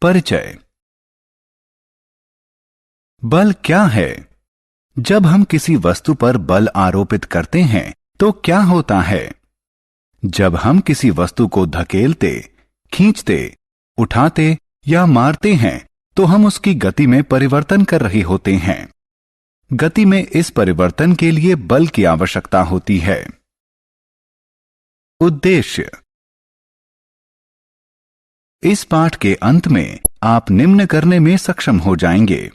परिचय। बल क्या है? जब हम किसी वस्तु पर बल आरोपित करते हैं तो क्या होता है? जब हम किसी वस्तु को धकेलते, खींचते, उठाते या मारते हैं तो हम उसकी गति में परिवर्तन कर रहे होते हैं। गति में इस परिवर्तन के लिए बल की आवश्यकता होती है। उद्देश्य। इस पाठ के अंत में आप निम्न करने में सक्षम हो जाएंगे।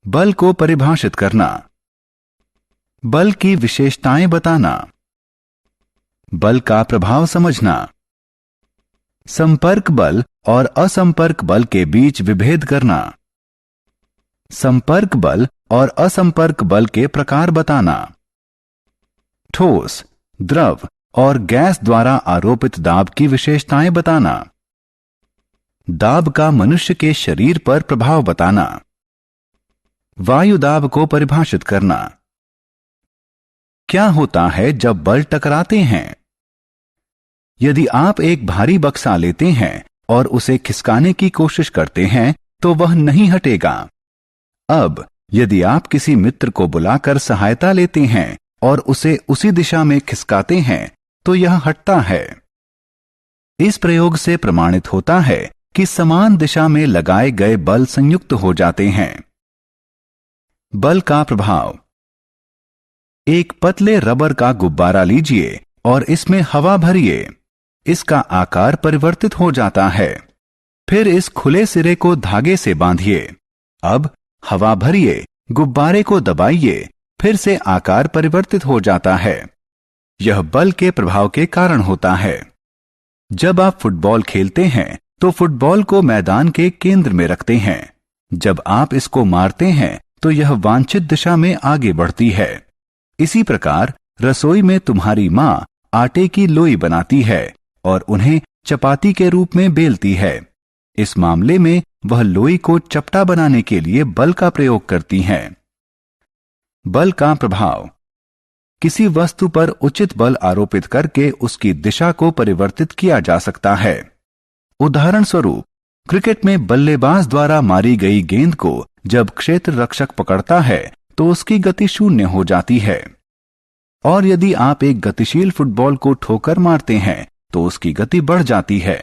बल को परिभाषित करना, बल की विशेषताएं बताना, बल का प्रभाव समझना, संपर्क बल और असंपर्क बल के बीच विभेद करना, संपर्क बल और असंपर्क बल के प्रकार बताना, ठोस, द्रव और गैस द्वारा आरोपित दाब की विशेषताएं बताना, दाब का मनुष्य के शरीर पर प्रभाव बताना, वायु दाब को परिभाषित करना। क्या होता है जब बल टकराते हैं? यदि आप एक भारी बक्सा लेते हैं और उसे खिसकाने की कोशिश करते हैं तो वह नहीं हटेगा। अब यदि आप किसी मित्र को बुलाकर सहायता लेते हैं और उसे उसी दिशा में खिसकाते हैं तो यह हटता है। इस प्रयोग से प्रमाणित होता है कि समान दिशा में लगाए गए बल संयुक्त हो जाते हैं। बल का प्रभाव। एक पतले रबर का गुब्बारा लीजिए और इसमें हवा भरिए। इसका आकार परिवर्तित हो जाता है। फिर इस खुले सिरे को धागे से बांधिए। अब हवा भरिए, गुब्बारे को दबाइए, फिर से आकार परिवर्तित हो जाता है। यह बल के प्रभाव के कारण होता है। जब आप फुटबॉल खेलते हैं तो फुटबॉल को मैदान के केंद्र में रखते हैं। जब आप इसको मारते हैं तो यह वांछित दिशा में आगे बढ़ती है। इसी प्रकार रसोई में तुम्हारी मां आटे की लोई बनाती है और उन्हें चपाती के रूप में बेलती है। इस मामले में वह लोई को चपटा बनाने के लिए बल का प्रयोग करती हैं। बल का प्रभाव। किसी वस्तु पर उचित बल आरोपित करके उसकी दिशा को परिवर्तित किया जा सकता है। उदाहरण स्वरूप, क्रिकेट में बल्लेबाज द्वारा मारी गई गेंद को जब क्षेत्र रक्षक पकड़ता है तो उसकी गति शून्य हो जाती है। और यदि आप एक गतिशील फुटबॉल को ठोकर मारते हैं तो उसकी गति बढ़ जाती है।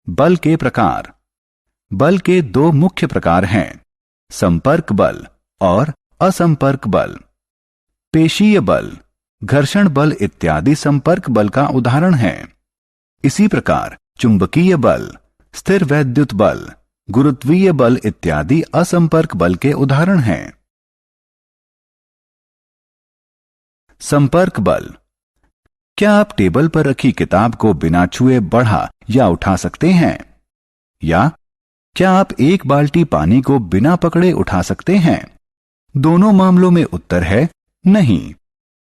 बल के प्रकार। बल के दो मुख्य प्रकार हैं, संपर्क बल और असंपर्क बल। पेशीय बल, घर्षण बल इत्यादि संपर्क बल का उदाहरण है। इसी प्रकार चुंबकीय बल, स्थिर वैद्युत बल, गुरुत्वीय बल इत्यादि असंपर्क बल के उदाहरण हैं। संपर्क बल। क्या आप टेबल पर रखी किताब को बिना छुए बढ़ा या उठा सकते हैं? या क्या आप एक बाल्टी पानी को बिना पकड़े उठा सकते हैं? दोनों मामलों में उत्तर है नहीं।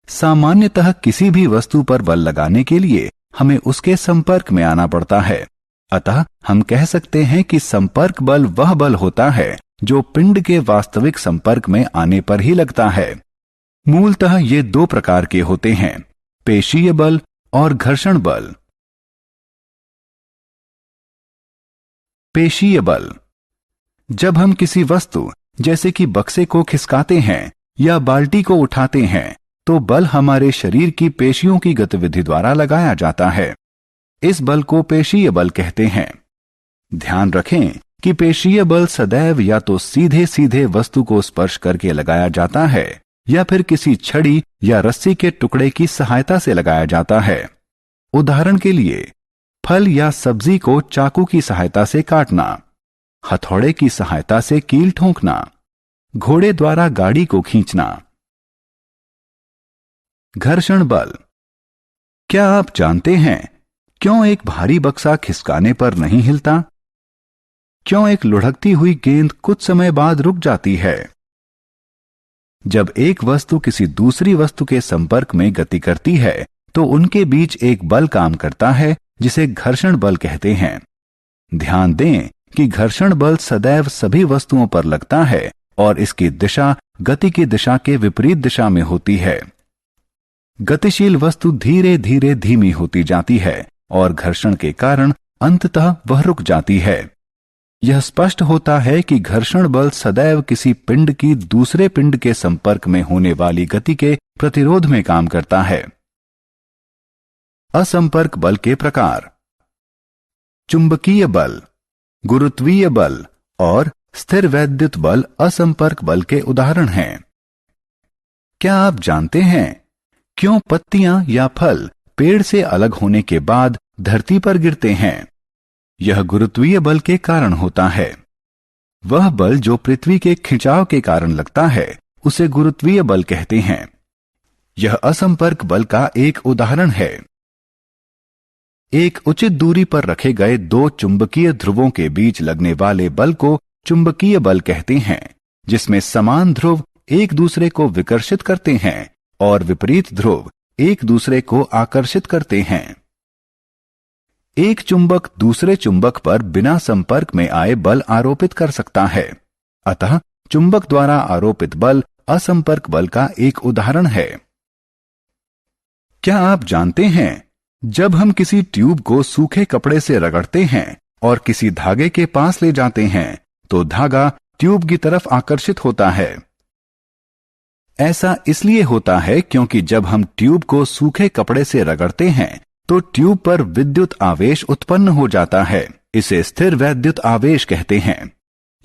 सामान्यतः किसी भी वस्तु पर बल लगाने के लिए हमें उसके संपर्क में आना पड़ता है। अतः हम कह सकते हैं कि संपर्क बल वह बल होता है जो पिंड के वास्तविक संपर्क में आने पर ही लगता है। मूलतः ये दो प्रकार के होते हैं, पेशीय बल और घर्षण बल। पेशीय बल। जब हम किसी वस्तु जैसे कि बक्से को खिसकाते हैं या बाल्टी को उठाते हैं तो बल हमारे शरीर की पेशियों की गतिविधि द्वारा लगाया जाता है। इस बल को पेशीय बल कहते हैं। ध्यान रखें कि पेशीय बल सदैव या तो सीधे सीधे वस्तु को स्पर्श करके लगाया जाता है या फिर किसी छड़ी या रस्सी के टुकड़े की सहायता से लगाया जाता है। उदाहरण के लिए, फल या सब्जी को चाकू की सहायता से काटना, हथौड़े की सहायता से कील ठोंकना, घोड़े द्वारा गाड़ी को खींचना। घर्षण बल। क्या आप जानते हैं क्यों एक भारी बक्सा खिसकाने पर नहीं हिलता? क्यों एक लुढ़कती हुई गेंद कुछ समय बाद रुक जाती है? जब एक वस्तु किसी दूसरी वस्तु के संपर्क में गति करती है तो उनके बीच एक बल काम करता है जिसे घर्षण बल कहते हैं। ध्यान दें कि घर्षण बल सदैव सभी वस्तुओं पर लगता है और इसकी दिशा गति की दिशा के विपरीत दिशा में होती है। गतिशील वस्तु धीरे धीरे धीमी होती जाती है और घर्षण के कारण अंततः वह रुक जाती है। यह स्पष्ट होता है कि घर्षण बल सदैव किसी पिंड की दूसरे पिंड के संपर्क में होने वाली गति के प्रतिरोध में काम करता है। असंपर्क बल के प्रकार। चुंबकीय बल, गुरुत्वीय बल और स्थिर वैद्युत बल असंपर्क बल के उदाहरण हैं। क्या आप जानते हैं क्यों पत्तियां या फल पेड़ से अलग होने के बाद धरती पर गिरते हैं? यह गुरुत्वीय बल के कारण होता है। वह बल जो पृथ्वी के खिंचाव के कारण लगता है उसे गुरुत्वीय बल कहते हैं। यह असंपर्क बल का एक उदाहरण है। एक उचित दूरी पर रखे गए दो चुंबकीय ध्रुवों के बीच लगने वाले बल को चुंबकीय बल कहते हैं, जिसमें समान ध्रुव एक दूसरे को विकर्षित करते हैं और विपरीत ध्रुव एक दूसरे को आकर्षित करते हैं। एक चुंबक दूसरे चुंबक पर बिना संपर्क में आए बल आरोपित कर सकता है। अतः चुंबक द्वारा आरोपित बल असंपर्क बल का एक उदाहरण है। क्या आप जानते हैं जब हम किसी ट्यूब को सूखे कपड़े से रगड़ते हैं और किसी धागे के पास ले जाते हैं तो धागा ट्यूब की तरफ आकर्षित होता है? ऐसा इसलिए होता है क्योंकि जब हम ट्यूब को सूखे कपड़े से रगड़ते हैं तो ट्यूब पर विद्युत आवेश उत्पन्न हो जाता है। इसे स्थिर वैद्युत आवेश कहते हैं।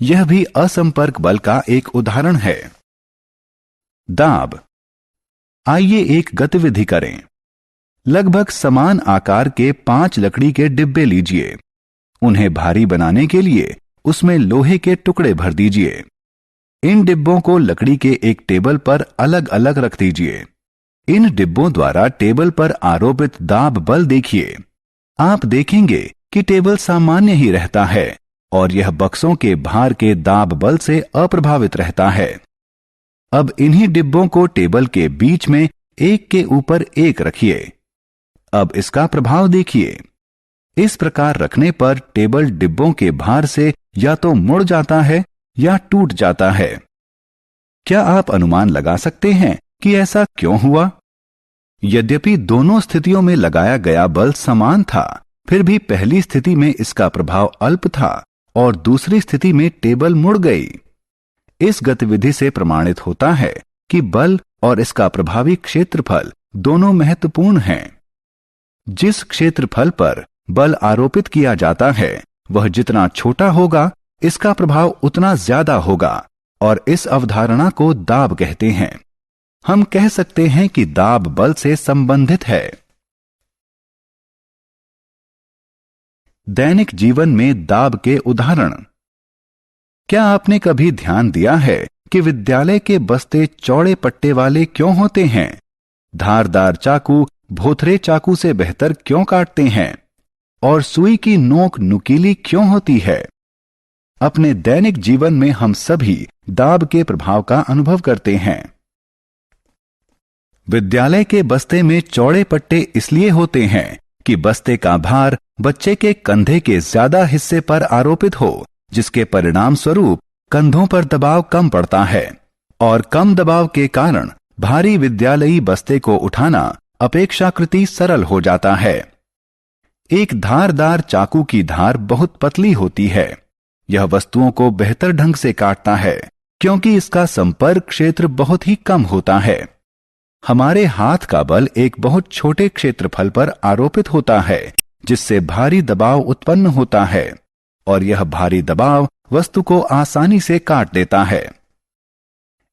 यह भी असंपर्क बल का एक उदाहरण है। दाब। आइए एक गतिविधि करें। लगभग समान आकार के 5 लकड़ी के डिब्बे लीजिए। उन्हें भारी बनाने के लिए उसमें लोहे के टुकड़े भर दीजिए। इन डिब्बों को लकड़ी के एक टेबल पर अलग अलग रख दीजिए। इन डिब्बों द्वारा टेबल पर आरोपित दाब बल देखिए। आप देखेंगे कि टेबल सामान्य ही रहता है और यह बक्सों के भार के दाब बल से अप्रभावित रहता है। अब इन्हीं डिब्बों को टेबल के बीच में एक के ऊपर एक रखिए। अब इसका प्रभाव देखिए। इस प्रकार रखने पर टेबल डिब्बों के भार से या तो मुड़ जाता है या टूट जाता है। क्या आप अनुमान लगा सकते हैं कि ऐसा क्यों हुआ? यद्यपि दोनों स्थितियों में लगाया गया बल समान था, फिर भी पहली स्थिति में इसका प्रभाव अल्प था और दूसरी स्थिति में टेबल मुड़ गई। इस गतिविधि से प्रमाणित होता है कि बल और इसका प्रभावी क्षेत्रफल दोनों महत्वपूर्ण हैं। जिस क्षेत्रफल पर बल आरोपित किया जाता है वह जितना छोटा होगा इसका प्रभाव उतना ज्यादा होगा और इस अवधारणा को दाब कहते हैं। हम कह सकते हैं कि दाब बल से संबंधित है। दैनिक जीवन में दाब के उदाहरण। क्या आपने कभी ध्यान दिया है कि विद्यालय के बस्ते चौड़े पट्टे वाले क्यों होते हैं? धारदार चाकू भोथरे चाकू से बेहतर क्यों काटते हैं? और सुई की नोक नुकीली क्यों होती है? अपने दैनिक जीवन में हम सभी दाब के प्रभाव का अनुभव करते हैं। विद्यालय के बस्ते में चौड़े पट्टे इसलिए होते हैं कि बस्ते का भार बच्चे के कंधे के ज्यादा हिस्से पर आरोपित हो, जिसके परिणाम स्वरूप कंधों पर दबाव कम पड़ता है और कम दबाव के कारण भारी विद्यालयी बस्ते को उठाना अपेक्षाकृत सरल हो जाता है। एक धारदार चाकू की धार बहुत पतली होती है। यह वस्तुओं को बेहतर ढंग से काटता है क्योंकि इसका संपर्क क्षेत्र बहुत ही कम होता है। हमारे हाथ का बल एक बहुत छोटे क्षेत्रफल पर आरोपित होता है, जिससे भारी दबाव उत्पन्न होता है और यह भारी दबाव वस्तु को आसानी से काट देता है।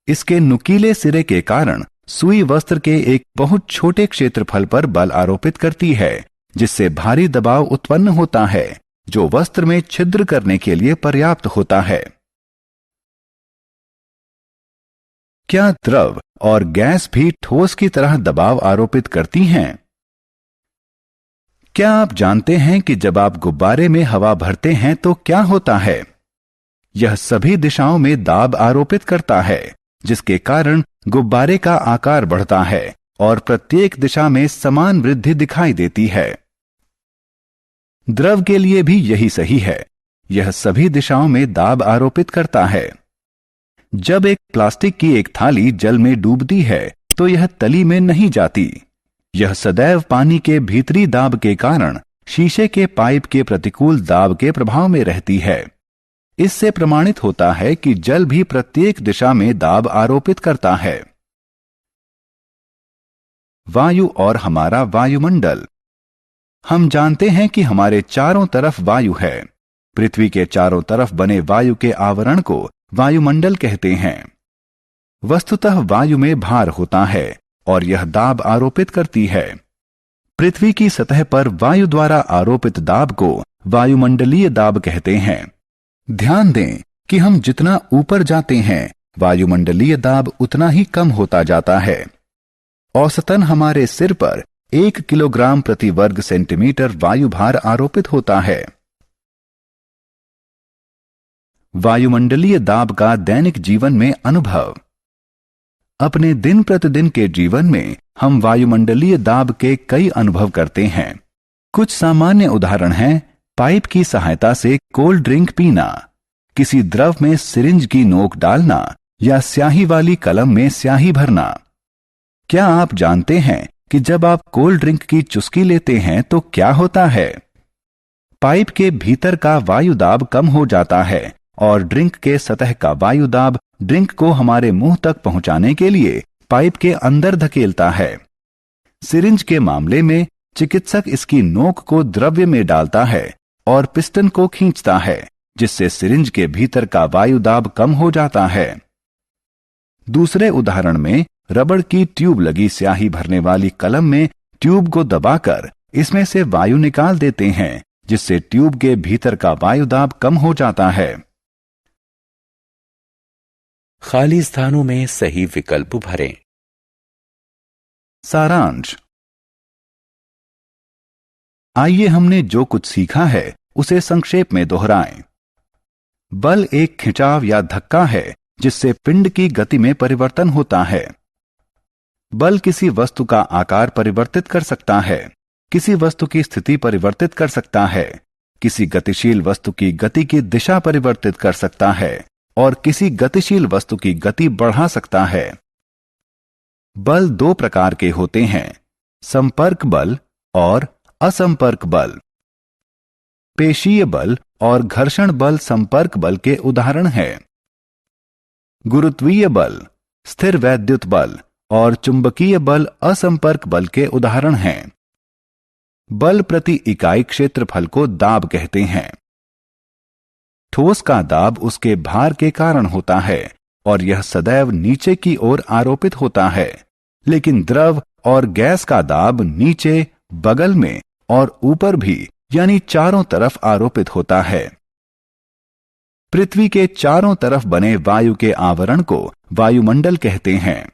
इसके नुकीले सिरे के कारण सुई वस्त्र के एक बहुत छोटे क्षेत्रफल पर बल आरोपित करती है, जिससे भारी दबाव उत्पन्न होता है जो वस्त्र में छिद्र करने के लिए पर्याप्त होता है। क्या द्रव और गैस भी ठोस की तरह दबाव आरोपित करती हैं? क्या आप जानते हैं कि जब आप गुब्बारे में हवा भरते हैं तो क्या होता है? यह सभी दिशाओं में दाब आरोपित करता है, जिसके कारण गुब्बारे का आकार बढ़ता है और प्रत्येक दिशा में समान वृद्धि दिखाई देती है। द्रव के लिए भी यही सही है। यह सभी दिशाओं में दाब आरोपित करता है। जब एक प्लास्टिक की एक थाली जल में डूबती है तो यह तली में नहीं जाती। यह सदैव पानी के भीतरी दाब के कारण शीशे के पाइप के प्रतिकूल दाब के प्रभाव में रहती है। इससे प्रमाणित होता है कि जल भी प्रत्येक दिशा में दाब आरोपित करता है। वायु और हमारा वायुमंडल। हम जानते हैं कि हमारे चारों तरफ वायु है। पृथ्वी के चारों तरफ बने वायु के आवरण को वायुमंडल कहते हैं। वस्तुतः वायु में भार होता है और यह दाब आरोपित करती है। पृथ्वी की सतह पर वायु द्वारा आरोपित दाब को वायुमंडलीय दाब कहते हैं। ध्यान दें कि हम जितना ऊपर जाते हैं वायुमंडलीय दाब उतना ही कम होता जाता है। औसतन हमारे सिर पर 1 किलोग्राम प्रति वर्ग सेंटीमीटर वायु भार आरोपित होता है। वायुमंडलीय दाब का दैनिक जीवन में अनुभव। अपने दिन प्रतिदिन के जीवन में हम वायुमंडलीय दाब के कई अनुभव करते हैं। कुछ सामान्य उदाहरण हैं पाइप की सहायता से कोल्ड ड्रिंक पीना, किसी द्रव में सिरिंज की नोक डालना या स्याही वाली कलम में स्याही भरना। क्या आप जानते हैं कि जब आप कोल्ड ड्रिंक की चुस्की लेते हैं तो क्या होता है? पाइप के भीतर का वायु दाब कम हो जाता है और ड्रिंक के सतह का वायु दाब ड्रिंक को हमारे मुंह तक पहुंचाने के लिए पाइप के अंदर धकेलता है। सिरिंज के मामले में चिकित्सक इसकी नोक को द्रव्य में डालता है और पिस्टन को खींचता है, जिससे सिरिंज के भीतर का वायु दाब कम हो जाता है। दूसरे उदाहरण में रबड़ की ट्यूब लगी स्याही भरने वाली कलम में ट्यूब को दबाकर इसमें से वायु निकाल देते हैं, जिससे ट्यूब के भीतर का वायु दाब कम हो जाता है। खाली स्थानों में सही विकल्प भरें। सारांश। आइए हमने जो कुछ सीखा है उसे संक्षेप में दोहराएं। बल एक खिंचाव या धक्का है जिससे पिंड की गति में परिवर्तन होता है। बल किसी वस्तु का आकार परिवर्तित कर सकता है, किसी वस्तु की स्थिति परिवर्तित कर सकता है, किसी गतिशील वस्तु की गति की दिशा परिवर्तित कर सकता है और किसी गतिशील वस्तु की गति बढ़ा सकता है। बल दो प्रकार के होते हैं, संपर्क बल और असंपर्क बल। पेशीय बल और घर्षण बल संपर्क बल के उदाहरण हैं। गुरुत्वीय बल, स्थिर वैद्युत बल और चुंबकीय बल असंपर्क बल के उदाहरण हैं। बल प्रति इकाई क्षेत्रफल को दाब कहते हैं। ठोस का दाब उसके भार के कारण होता है और यह सदैव नीचे की ओर आरोपित होता है, लेकिन द्रव और गैस का दाब नीचे, बगल में और ऊपर भी यानी चारों तरफ आरोपित होता है। पृथ्वी के चारों तरफ बने वायु के आवरण को वायुमंडल कहते हैं।